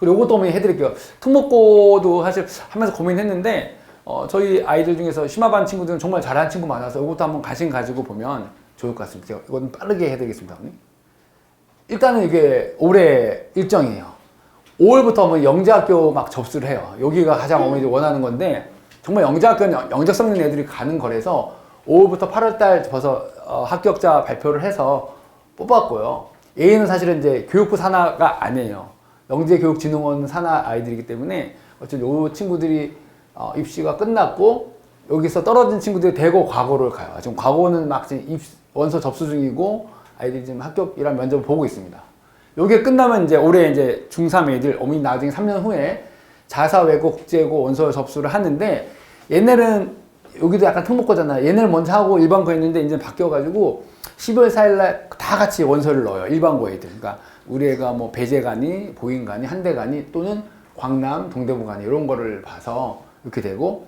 그리고 이것도 어머니 해드릴게요. 특목고도 사실 하면서 고민했는데 저희 아이들 중에서 심화반 친구들은 정말 잘하는 친구 많아서 이것도 한번 관심 가지고 보면 좋을 것 같습니다. 제가 이건 빠르게 해드리겠습니다. 어머니. 일단은 이게 올해 일정이에요. 5월부터 뭐 영재학교 막 접수를 해요. 여기가 가장 어머니들 원하는 건데 정말 영재학교는 영재성 있는 애들이 가는 거라서 5월부터 8월달 접어서 합격자 발표를 해서 뽑았고요. 얘는 사실은 이제 교육부 산하가 아니에요. 영재교육진흥원 산하 아이들이기 때문에 어쨌든 이 친구들이 입시가 끝났고 여기서 떨어진 친구들이 대고 과고를 가요. 지금 과고는 막 지금 원서 접수 중이고 아이들이 지금 합격이란 면접을 보고 있습니다. 요게 끝나면 이제 올해 이제 중3 애들 어머니 나중에 3년 후에 자사외고 국제고 원서 접수를 하는데 얘네는 여기도 약간 특목고잖아요. 얘네를 먼저 하고 일반고 했는데 이제 바뀌어가지고 12월 4일날 다 같이 원서를 넣어요. 일반고 애들. 그러니까 우리 애가 뭐 배재간이, 보인간이, 한대간이 또는 광남, 동대부간이 이런 거를 봐서 이렇게 되고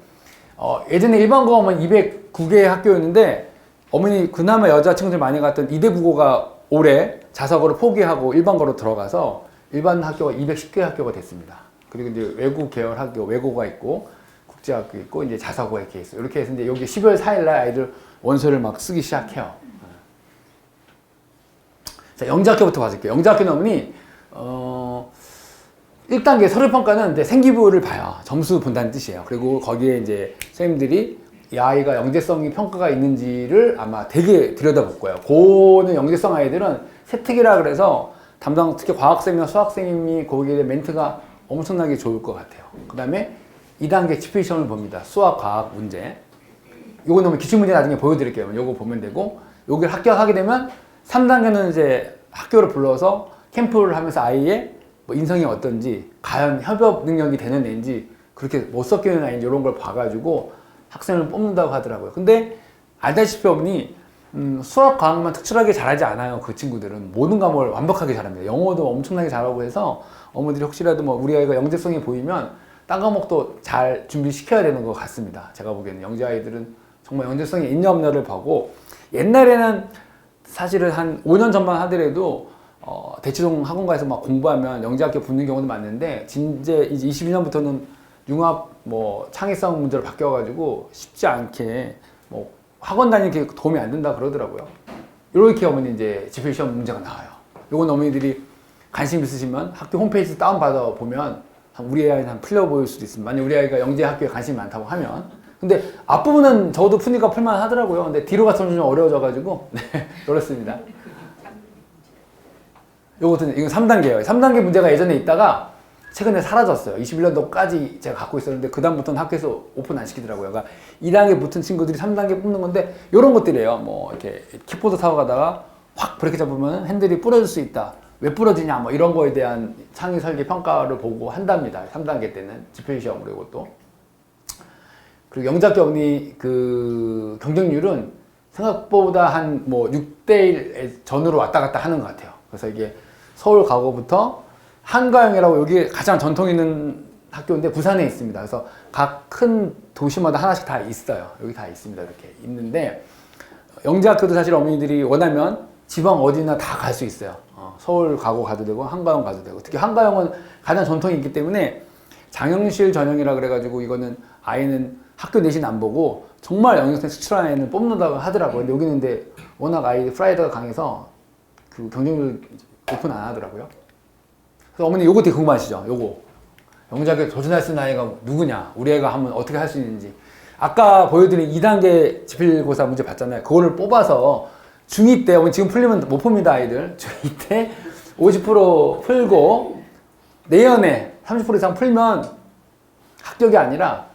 예전에 일반고 하면 209개의 학교였는데 어머니 그나마 여자친구들 많이 갔던 이대국어가 올해 자사고를 포기하고 일반고로 들어가서 일반 학교가 210개 학교가 됐습니다. 그리고 이제 외국 계열 학교, 외고가 있고 국제학교 있고 이제 자사고가 이렇게 있어요. 이렇게 해서 이제 여기 12월 4일 날 아이들 원서를 막 쓰기 시작해요. 자, 영재학교부터 봐줄게요. 영재학교는 어머니 1단계 서류평가는 이제 생기부를 봐요. 점수 본다는 뜻이에요. 그리고 거기에 이제 선생님들이 이 아이가 영재성이 평가가 있는지를 아마 되게 들여다볼 거예요. 고는 영재성 아이들은 세특이라 그래서 담당 특히 과학쌤이나 수학쌤이 거기에 대한 멘트가 엄청나게 좋을 것 같아요. 그 다음에 2단계 지필 시험을 봅니다. 수학, 과학 문제. 요거 넣으면 기출문제 나중에 보여드릴게요. 요거 보면 되고 여기를 합격하게 되면 3단계는 이제 학교를 불러서 캠프를 하면서 아이의 뭐 인성이 어떤지, 과연 협업 능력이 되는 애인지, 그렇게 못 섞이는 아이인지 이런 걸 봐가지고 학생을 뽑는다고 하더라고요. 근데 알다시피 어머니 수학, 과학만 특출하게 잘하지 않아요. 그 친구들은 모든 과목을 완벽하게 잘합니다. 영어도 엄청나게 잘하고 해서 어머니들이 혹시라도 뭐 우리 아이가 영재성이 보이면 딴 과목도 잘 준비시켜야 되는 것 같습니다. 제가 보기에는 영재 아이들은 정말 영재성이 있냐 없냐를 보고 옛날에는 사실은 한 5년 전만 하더라도 대치동 학원가에서 막 공부하면 영재학교 붙는 경우도 많은데 이제 22년부터는 융합 뭐 창의성 문제로 바뀌어가지고 쉽지 않게 뭐 학원 다니는 게 도움이 안 된다 그러더라고요. 이렇게 어머니 이제 지필 시험 문제가 나와요. 요건 어머니들이 관심 있으시면 학교 홈페이지 다운받아 보면 우리 아이는 한 풀려 보일 수도 있습니다. 만약 우리 아이가 영재 학교에 관심이 많다고 하면. 근데 앞부분은 저도 푸니까 풀만 하더라고요. 근데 뒤로 가서는 좀 어려워져가지고 네, 그렇습니다. 이건 3단계예요. 3단계 문제가 예전에 있다가 최근에 사라졌어요. 21년도까지 제가 갖고 있었는데 그 다음부터는 학교에서 오픈 안 시키더라고요. 그러니까 2단계 붙은 친구들이 3단계 뽑는 건데 이런 것들이에요. 뭐 이렇게 킥보드 타고 가다가 확 브레이크 잡으면 핸들이 부러질 수 있다. 왜 부러지냐 뭐 이런 거에 대한 창의 설계 평가를 보고 한답니다. 3단계 때는 지필 시험으로 이것도. 그리고 영재학교 어머니 그 경쟁률은 생각보다 한 뭐 6대1 전으로 왔다 갔다 하는 것 같아요. 그래서 이게 서울 가고부터 한가영이라고 여기 가장 전통 있는 학교인데 부산에 있습니다. 그래서 각 큰 도시마다 하나씩 다 있어요. 여기 다 있습니다. 이렇게 있는데 영재학교도 사실 어머니들이 원하면 지방 어디나 다 갈 수 있어요. 서울 가고 가도 되고 한가영 가도 되고 특히 한가영은 가장 전통이 있기 때문에 장영실 전형이라 그래가지고 이거는 아이는 학교 내신 안 보고 정말 영역생 수출한 아이는 뽑는다고 하더라고요. 근데 여기는 근데 워낙 아이 프라이드가 강해서 그 경쟁률 오픈 안 하더라고요. 그래서 어머니 요거 되게 궁금하시죠? 요거 영재학교 도전할 수 있는 아이가 누구냐? 우리 애가 하면 어떻게 할 수 있는지. 아까 보여드린 2단계 지필고사 문제 봤잖아요. 그거를 뽑아서 중2 때, 지금 풀리면 못 풉니다, 아이들. 중2 때 50% 풀고 내년에 30% 이상 풀면 합격이 아니라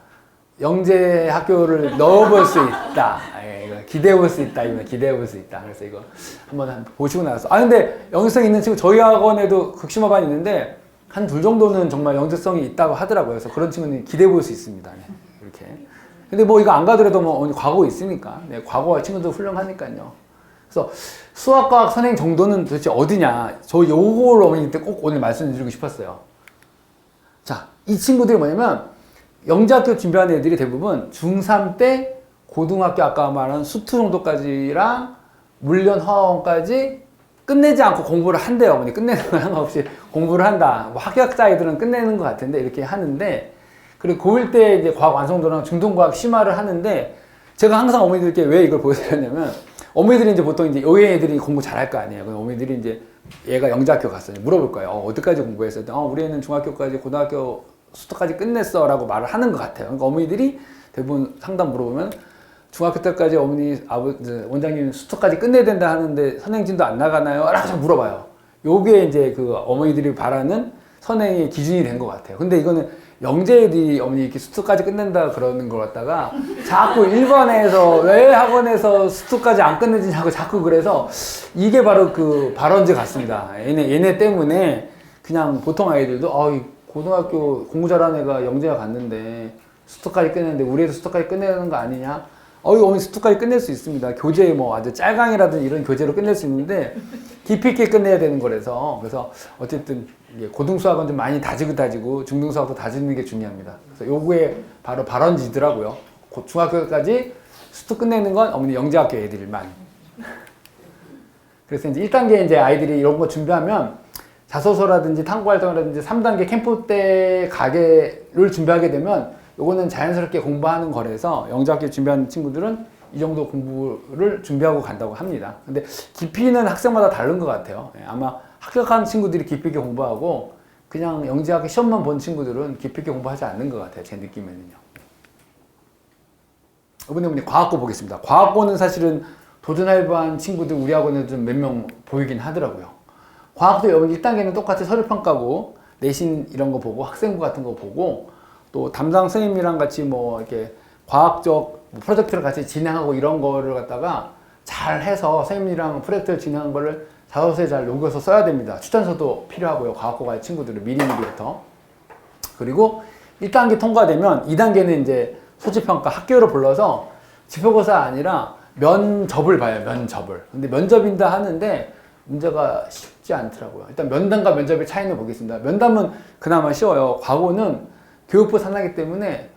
영재 학교를 넣어볼 수 있다. 이거 기대해볼 수 있다. 이거 기대해볼 수 있다. 그래서 이거 한번 보시고 나서. 근데 영재성 있는 친구, 저희 학원에도 극심화반 있는데 한 둘 정도는 정말 영재성이 있다고 하더라고요. 그래서 그런 친구는 기대해볼 수 있습니다. 네, 이렇게. 근데 뭐 이거 안 가더라도 뭐 과거 있으니까. 네, 과거와 친구도 훌륭하니까요. 그래서 수학과학 선생님 정도는 도대체 어디냐. 저 요걸 어머니한테 꼭 오늘 말씀드리고 싶었어요. 자, 이 친구들이 뭐냐면 영재학교 준비하는 애들이 대부분 중3 때 고등학교 아까 말한 수투 정도까지랑 물련 화원까지 끝내지 않고 공부를 한대요. 어머니 끝내는 건 상관없이 공부를 한다. 뭐 학교학자 아이들은 끝내는 것 같은데 이렇게 하는데, 그리고 고1 때 이제 과학 완성도랑 중등과학 심화를 하는데, 제가 항상 어머니들께 왜 이걸 보여드렸냐면, 어머니들이 이제 보통 이제 여기 애들이 공부 잘할 거 아니에요. 그럼 어머니들이 이제 얘가 영재학교 갔어요. 물어볼 거예요. 어디까지 공부했어요? 우리 애는 중학교까지 고등학교 수도까지 끝냈어 라고 말을 하는 것 같아요. 그러니까 어머니들이 대부분 상담 물어보면 중학교 때까지 어머니, 원장님 수토까지 끝내야 된다 하는데 선행진도 안 나가나요? 라고 물어봐요. 요게 이제 그 어머니들이 바라는 선행의 기준이 된 것 같아요. 근데 이거는 영재들이 어머니 이렇게 수토까지 끝낸다 그러는 걸 갖다가 자꾸 일반에서 왜 학원에서 수토까지 안 끝내지냐고 자꾸 그래서 이게 바로 그 발언지 같습니다. 얘네 때문에 그냥 보통 아이들도 고등학교 공부 잘하는 애가 영재가 갔는데 수토까지 끝냈는데 우리 애도 수토까지 끝내는 거 아니냐? 어머니 수토까지 끝낼 수 있습니다. 교재 뭐 아주 짤강이라든지 이런 교재로 끝낼 수 있는데 깊이 있게 끝내야 되는 거라서. 그래서 어쨌든 고등수학은 좀 많이 다지고 중등수학도 다지는 게 중요합니다. 그래서 요거에 바로 발언지더라고요. 중학교까지 수토 끝내는 건 어머니 영재학교 애들만. 그래서 이제 1단계 이제 아이들이 이런 거 준비하면 자소서라든지 탐구활동이라든지 3단계 캠프 때 가게를 준비하게 되면 요거는 자연스럽게 공부하는 거라서 영재학교 준비하는 친구들은 이 정도 공부를 준비하고 간다고 합니다. 근데 깊이는 학생마다 다른 것 같아요. 아마 합격한 친구들이 깊이 있게 공부하고 그냥 영재학교 시험만 본 친구들은 깊이 있게 공부하지 않는 것 같아요. 제 느낌에는요. 이번에 과학고 보겠습니다. 과학고는 사실은 도전해본 친구들 우리 학원에 좀 몇 명 보이긴 하더라고요. 과학도 여러분 1단계는 똑같이 서류평가고 내신 이런 거 보고 학생부 같은 거 보고 또 담당 선생님이랑 같이 뭐 이렇게 과학적 프로젝트를 같이 진행하고 이런 거를 갖다가 잘 해서 선생님이랑 프로젝트를 진행한 거를 자소서에 잘 녹여서 써야 됩니다. 추천서도 필요하고요. 과학고 갈 친구들은 미리부터. 그리고 1단계 통과되면 2단계는 이제 소지평가 학교를 불러서 지표고사 아니라 면접을 봐요. 면접을. 근데 면접인다 하는데 문제가 쉽지 않더라고요. 일단 면담과 면접의 차이는 보겠습니다. 면담은 그나마 쉬워요. 과거는 교육부 산하기 때문에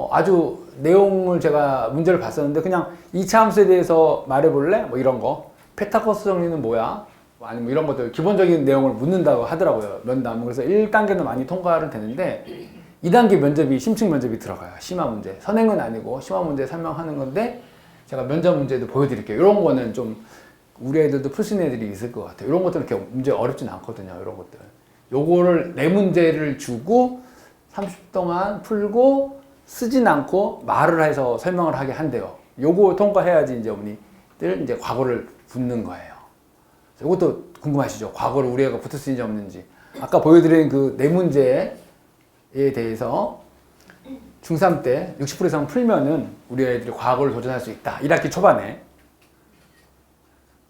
아주 내용을 제가 문제를 봤었는데 그냥 2차 함수에 대해서 말해볼래? 뭐 이런 거. 페타커스 정리는 뭐야? 아니면 이런 것들 기본적인 내용을 묻는다고 하더라고요. 면담. 그래서 1단계는 많이 통과는 되는데 2단계 면접이 심층 면접이 들어가요. 심화 문제. 선행은 아니고 심화 문제 설명하는 건데 제가 면접 문제도 보여드릴게요. 이런 거는 좀 우리 애들도 풀 수 있는 애들이 있을 것 같아요. 이런 것들은 이렇게 문제 어렵진 않거든요. 이런 것들. 요거를 네 문제를 주고 30분 동안 풀고 쓰진 않고 말을 해서 설명을 하게 한대요. 요거 통과해야지 이제 어머니들 이제 과거를 붙는 거예요. 이것도 궁금하시죠? 과거를 우리 애가 붙을 수 있는지 없는지. 아까 보여드린 그 네 문제에 대해서 중3 때 60% 이상 풀면은 우리 애들이 과거를 도전할 수 있다. 1학기 초반에.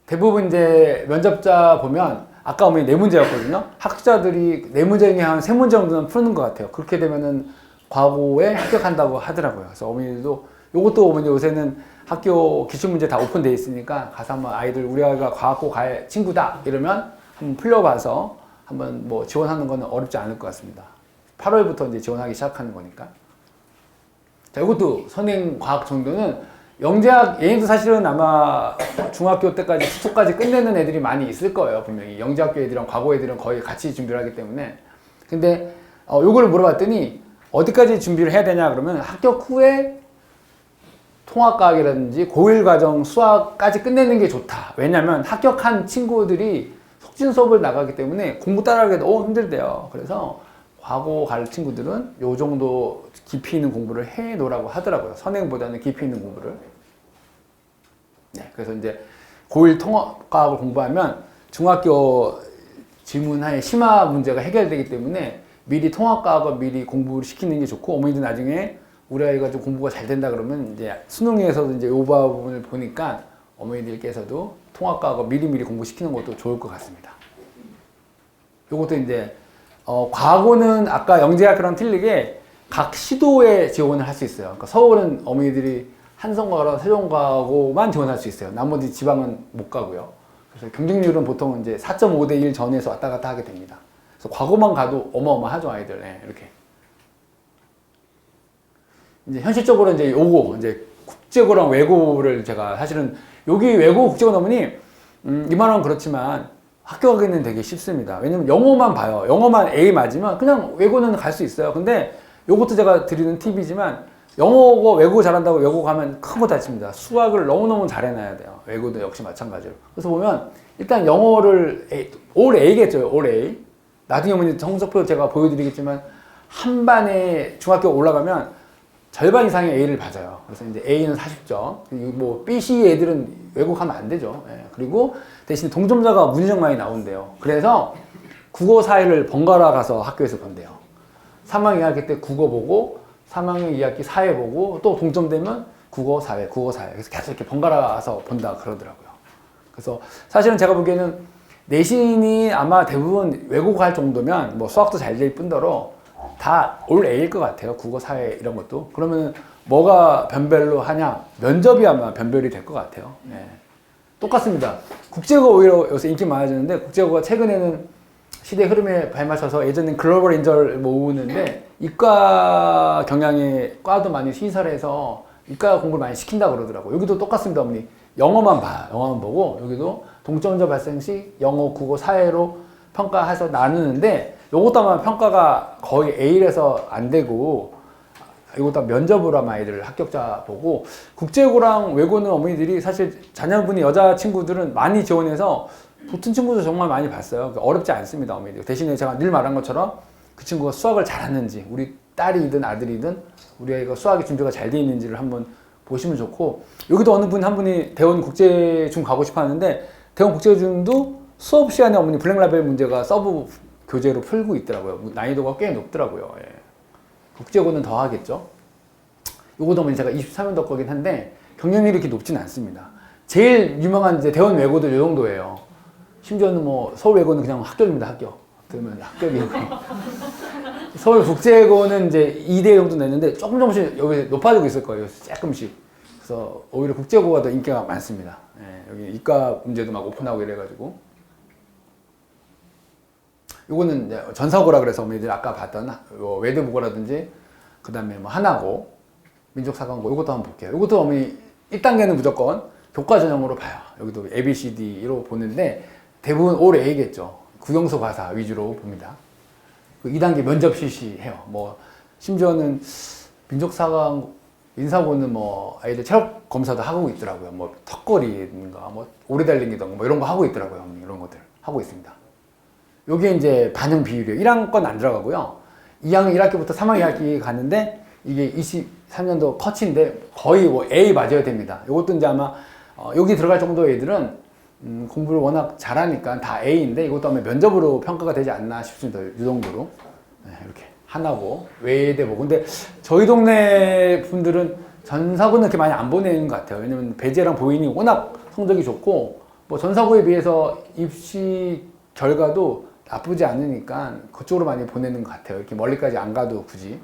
대부분 이제 면접자 보면 아까 어머니 네 문제였거든요. 학자들이 네 문제 중에 한 세 문제 정도는 푸는 것 같아요. 그렇게 되면은 과거에 합격한다고 하더라고요. 그래서 어머니도 요것도 어머니 요새는 학교 기출문제 다 오픈되어 있으니까 가서 한번 아이들 우리 아이가 과학고 갈 친구다 이러면 한번 풀려봐서 한번 뭐 지원하는 거는 어렵지 않을 것 같습니다. 8월부터 이제 지원하기 시작하는 거니까. 자, 이것도 선행 과학 정도는 영재학, 얘네도 사실은 아마 중학교 때까지 수초까지 끝내는 애들이 많이 있을 거예요. 분명히. 영재학교 애들이랑 과거 애들은 거의 같이 준비를 하기 때문에. 근데 요거를 물어봤더니 어디까지 준비를 해야 되냐 그러면 합격 후에 통합과학이라든지 고1 과정 수학까지 끝내는 게 좋다. 왜냐면 합격한 친구들이 속진 수업을 나가기 때문에 공부 따라하기가 너무 힘들대요. 그래서 과거 갈 친구들은 요 정도 깊이 있는 공부를 해 놓으라고 하더라고요. 선행보다는 깊이 있는 공부를. 네, 그래서 이제 고1 통합과학을 공부하면 중학교 지문하에 심화 문제가 해결되기 때문에 미리 통합과학을 미리 공부를 시키는 게 좋고, 어머니들 나중에 우리 아이가 좀 공부가 잘 된다 그러면 이제 수능에서도 이제 요 부분을 보니까 어머니들께서도 통합과학을 미리미리 공부시키는 것도 좋을 것 같습니다. 요것도 이제 과거는 아까 영재학교랑 틀리게 각 시도에 지원을 할 수 있어요. 그러니까 서울은 어머니들이 한성과고랑 세종과고만 지원할 수 있어요. 나머지 지방은 못 가고요. 그래서 경쟁률은 보통 이제 4.5대 1 전에서 왔다 갔다 하게 됩니다. 그래서 과거만 가도 어마어마하죠, 아이들. 네, 이렇게. 이제 현실적으로 이제 요거 이제 국제고랑 외고를 제가 사실은 여기 외고 국제고 넣으니 이만원 그렇지만 합격하기는 되게 쉽습니다. 왜냐면 영어만 봐요. 영어만 A 맞으면 그냥 외고는 갈 수 있어요. 근데 요것도 제가 드리는 팁이지만 영어고 외국어 잘한다고 외국어 가면 큰 거 다칩니다. 수학을 너무너무 잘해놔야 돼요. 외국어도 역시 마찬가지로. 그래서 보면 일단 영어를 올 A겠죠. 올 A. 나중에 보면 성적표 제가 보여드리겠지만 한 반에 중학교 올라가면 절반 이상의 A를 받아요. 그래서 이제 A는 40점. 뭐 B, C 애들은 외국 가면 안 되죠. 예. 그리고 대신 동점자가 무지정 많이 나온대요. 그래서 국어 사회를 번갈아 가서 학교에서 본대요. 3학년 2학기 때 국어 보고 3학년 2학기 사회 보고 또 동점되면 국어 사회, 국어 사회. 그래서 계속 이렇게 번갈아 가서 본다 그러더라고요. 그래서 사실은 제가 보기에는 내신이 아마 대부분 외국어 할 정도면 뭐 수학도 잘 될 뿐더러 다 올 A일 것 같아요. 국어, 사회 이런 것도. 그러면 뭐가 변별로 하냐? 면접이 아마 변별이 될 것 같아요. 네. 똑같습니다. 국제어가 오히려 요새 인기 많아지는데 국제어가 최근에는 시대 흐름에 발맞춰서 예전엔 글로벌 인재를 모으는데 이과 경향의 과도 많이 신설해서 이과 공부를 많이 시킨다 그러더라고요. 여기도 똑같습니다, 어머니. 영어만 봐요. 영어만 보고 여기도 동점자 발생 시 영어, 국어, 사회로 평가해서 나누는데 요것도 아마 평가가 거의 A에서 안 되고 이것도 면접으로 아마 아이들 합격자 보고 국제고랑 외고는 어머니들이 사실 자녀분이 여자 친구들은 많이 지원해서 붙은 친구도 정말 많이 봤어요. 어렵지 않습니다, 어머니들. 대신에 제가 늘 말한 것처럼 그 친구가 수학을 잘하는지 우리 딸이든 아들이든 우리 아이가 수학의 준비가 잘 돼 있는지를 한번 보시면 좋고 여기도 어느 분 한 분이 대원 국제중 가고 싶어 하는데 대원 국제중도 수업 시간에 어머니 블랙라벨 문제가 서브 교재로 풀고 있더라고요. 난이도가 꽤 높더라고요. 예. 국제고는 더 하겠죠. 요거도 어머니 제가 23년도 거긴 한데 경쟁률이 이렇게 높진 않습니다. 제일 유명한 이제 대원 외고도 요 정도예요. 심지어는 뭐 서울 외고는 그냥 합격입니다. 합격. 들으면 합격이고 서울 국제고는 이제 2대 정도 냈는데 조금씩 여기 높아지고 있을 거예요. 조금씩. 그래서 오히려 국제고가 더 인기가 많습니다. 예, 여기 이과 문제도 막 오픈하고 이래가지고 요거는 이제 전사고라 그래서 어머니들 아까 봤던 외대국어라든지 그 다음에 뭐 하나고 민족사관고 요것도 한번 볼게요. 요것도 어머니 1단계는 무조건 교과 전형으로 봐요. 여기도 ABCD로 보는데 대부분 올 A겠죠. 국영수 과사 위주로 봅니다. 2단계 면접 실시해요. 뭐 심지어는 민족사관 인사고는 뭐 아이들 체력 검사도 하고 있더라고요. 뭐 턱걸이인가 뭐 오래 달리기던가 뭐 이런 거 하고 있더라고요. 이런 것들 하고 있습니다. 요게 이제 반영 비율이에요. 1학년 건 안 들어가고요. 2학년 1학기부터 3학년 2학기 가는데 이게 23년도 커치인데 거의 뭐 A 맞아야 됩니다. 이것도 이제 아마 여기 들어갈 정도의 애들은 공부를 워낙 잘하니까 다 A인데 이것도 아마 면접으로 평가가 되지 않나 싶습니다. 이 정도로. 네, 이렇게 하나고 외대보고. 근데 저희 동네 분들은 전사고는 그렇게 많이 안 보내는 것 같아요. 왜냐면 배재랑 보인이 워낙 성적이 좋고 뭐 전사고에 비해서 입시 결과도 나쁘지 않으니까 그쪽으로 많이 보내는 것 같아요. 이렇게 멀리까지 안 가도 굳이.